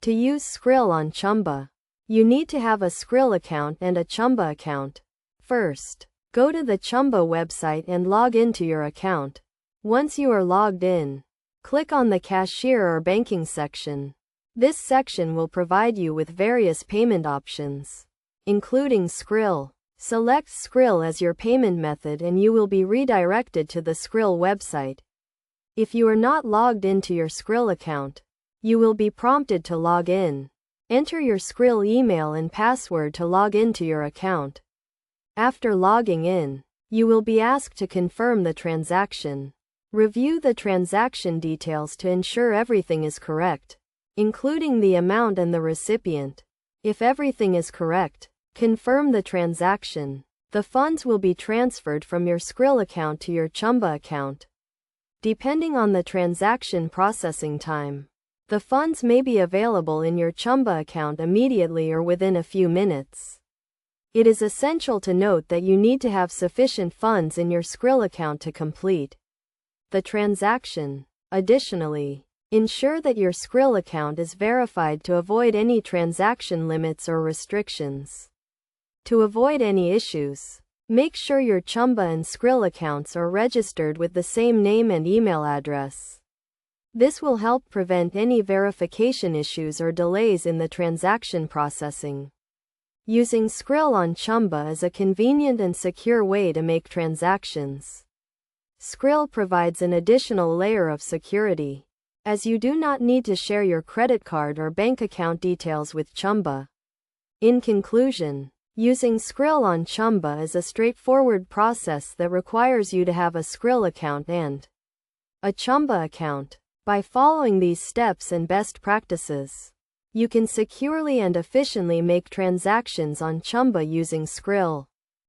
To use Skrill on Chumba, you need to have a Skrill account and a Chumba account. First, go to the Chumba website and log into your account. Once you are logged in, click on the Cashier or Banking section. This section will provide you with various payment options, including Skrill. Select Skrill as your payment method and you will be redirected to the Skrill website. If you are not logged into your Skrill account, you will be prompted to log in. Enter your Skrill email and password to log into your account. After logging in, you will be asked to confirm the transaction. Review the transaction details to ensure everything is correct, including the amount and the recipient. If everything is correct, confirm the transaction. The funds will be transferred from your Skrill account to your Chumba account. Depending on the transaction processing time, the funds may be available in your Chumba account immediately or within a few minutes. It is essential to note that you need to have sufficient funds in your Skrill account to complete the transaction. Additionally, ensure that your Skrill account is verified to avoid any transaction limits or restrictions. To avoid any issues, make sure your Chumba and Skrill accounts are registered with the same name and email address. This will help prevent any verification issues or delays in the transaction processing. Using Skrill on Chumba is a convenient and secure way to make transactions. Skrill provides an additional layer of security, as you do not need to share your credit card or bank account details with Chumba. In conclusion, using Skrill on Chumba is a straightforward process that requires you to have a Skrill account and a Chumba account. By following these steps and best practices, you can securely and efficiently make transactions on Chumba using Skrill.